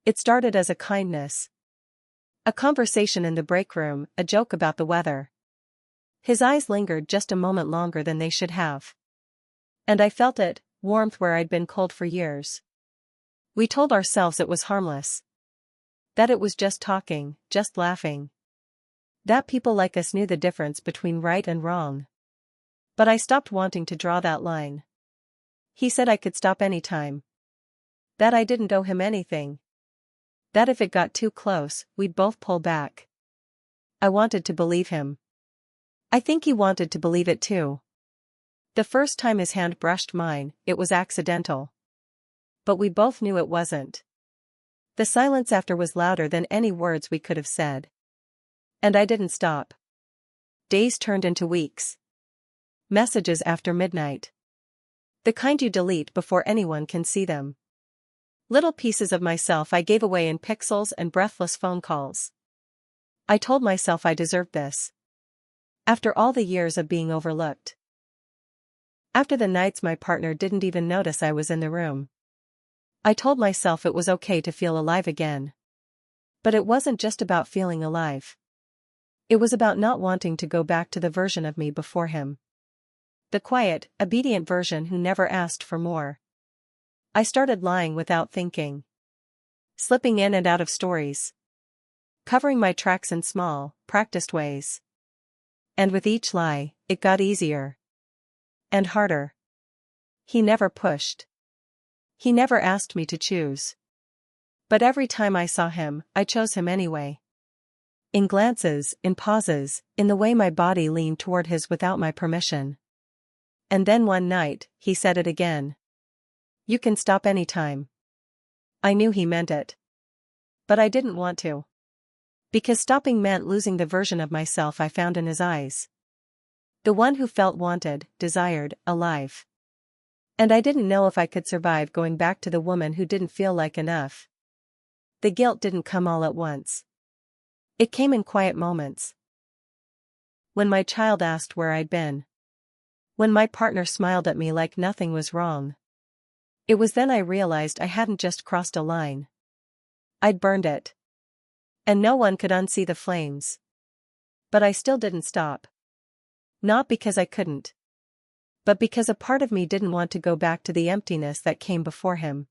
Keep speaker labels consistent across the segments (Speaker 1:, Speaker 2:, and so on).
Speaker 1: It started as a kindness. A conversation in the break room, a joke about the weather. His eyes lingered just a moment longer than they should have. And I felt it, warmth where I'd been cold for years. We told ourselves it was harmless. That it was just talking, just laughing. That people like us knew the difference between right and wrong. But I stopped wanting to draw that line. He said I could stop anytime. That I didn't owe him anything. That if it got too close, we'd both pull back. I wanted to believe him. I think he wanted to believe it too. The first time his hand brushed mine, it was accidental. But we both knew it wasn't. The silence after was louder than any words we could have said. And I didn't stop. Days turned into weeks. Messages after midnight. The kind you delete before anyone can see them. Little pieces of myself I gave away in pixels and breathless phone calls. I told myself I deserved this. After all the years of being overlooked. After the nights my partner didn't even notice I was in the room. I told myself it was okay to feel alive again. But it wasn't just about feeling alive. It was about not wanting to go back to the version of me before him. The quiet, obedient version who never asked for more. I started lying without thinking. Slipping in and out of stories. Covering my tracks in small, practiced ways. And with each lie, it got easier. And harder. He never pushed. He never asked me to choose. But every time I saw him, I chose him anyway. In glances, in pauses, in the way my body leaned toward his without my permission. And then one night, he said it again. You can stop anytime. I knew he meant it. But I didn't want to. Because stopping meant losing the version of myself I found in his eyes. The one who felt wanted, desired, alive. And I didn't know if I could survive going back to the woman who didn't feel like enough. The guilt didn't come all at once. It came in quiet moments. When my child asked where I'd been. When my partner smiled at me like nothing was wrong. It was then I realized I hadn't just crossed a line. I'd burned it. And no one could unsee the flames. But I still didn't stop. Not because I couldn't. But because a part of me didn't want to go back to the emptiness that came before him.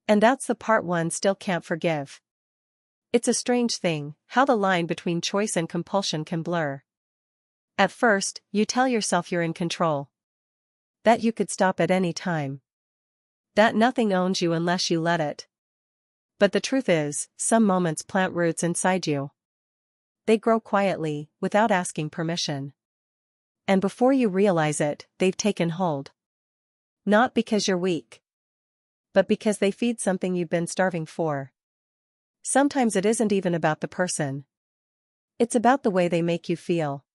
Speaker 1: And that's the part one still can't forgive. It's a strange thing, how the line between choice and compulsion can blur. At first, you tell yourself you're in control. That you could stop at any time. That nothing owns you unless you let it. But the truth is, some moments plant roots inside you. They grow quietly, without asking permission. And before you realize it, they've taken hold. Not because you're weak. But because they feed something you've been starving for. Sometimes it isn't even about the person. It's about the way they make you feel.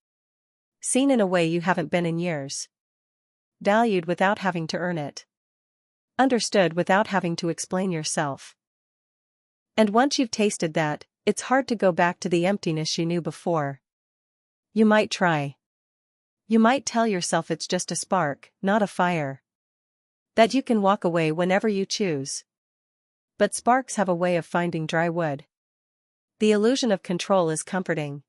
Speaker 1: Seen in a way you haven't been in years. Valued without having to earn it. Understood without having to explain yourself. And once you've tasted that, it's hard to go back to the emptiness you knew before. You might try. You might tell yourself it's just a spark, not a fire. That you can walk away whenever you choose. But sparks have a way of finding dry wood. The illusion of control is comforting.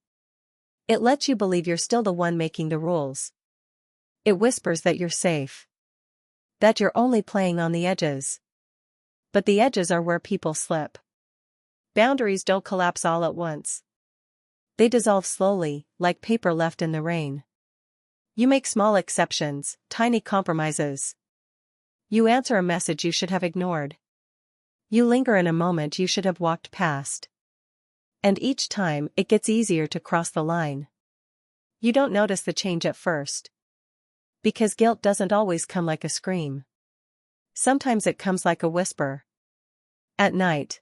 Speaker 1: It lets you believe you're still the one making the rules. It whispers that you're safe. That you're only playing on the edges. But the edges are where people slip. Boundaries don't collapse all at once. They dissolve slowly, like paper left in the rain. You make small exceptions, tiny compromises. You answer a message you should have ignored. You linger in a moment you should have walked past. And each time, it gets easier to cross the line. You don't notice the change at first. Because guilt doesn't always come like a scream. Sometimes it comes like a whisper. At night.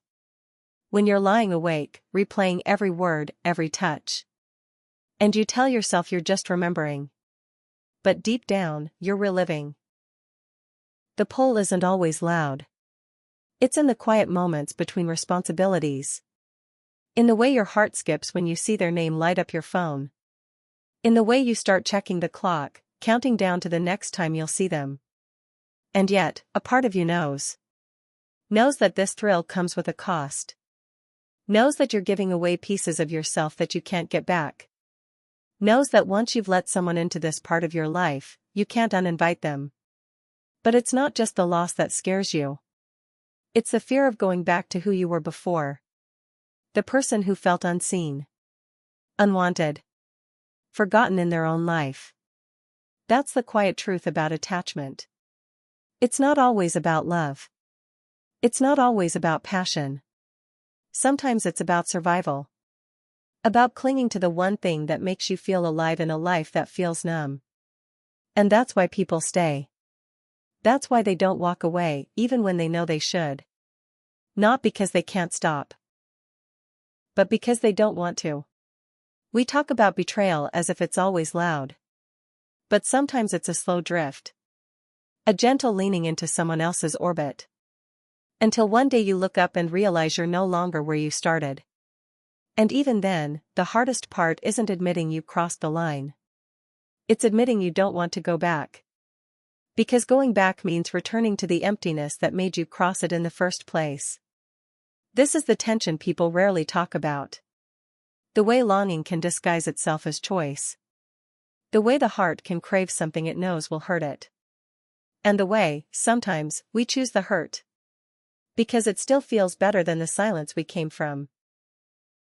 Speaker 1: When you're lying awake, replaying every word, every touch. And you tell yourself you're just remembering. But deep down, you're reliving. The pull isn't always loud. It's in the quiet moments between responsibilities. In the way your heart skips when you see their name light up your phone. In the way you start checking the clock, counting down to the next time you'll see them. And yet, a part of you knows. Knows that this thrill comes with a cost. Knows that you're giving away pieces of yourself that you can't get back. Knows that once you've let someone into this part of your life, you can't uninvite them. But it's not just the loss that scares you. It's the fear of going back to who you were before. The person who felt unseen, unwanted, forgotten in their own life. That's the quiet truth about attachment. It's not always about love. It's not always about passion. Sometimes it's about survival. About clinging to the one thing that makes you feel alive in a life that feels numb. And that's why people stay. That's why they don't walk away, even when they know they should. Not because they can't stop, but because they don't want to. We talk about betrayal as if it's always loud. But sometimes it's a slow drift. A gentle leaning into someone else's orbit. Until one day you look up and realize you're no longer where you started. And even then, the hardest part isn't admitting you crossed the line. It's admitting you don't want to go back. Because going back means returning to the emptiness that made you cross it in the first place. This is the tension people rarely talk about. The way longing can disguise itself as choice. The way the heart can crave something it knows will hurt it. And the way, sometimes, we choose the hurt. Because it still feels better than the silence we came from.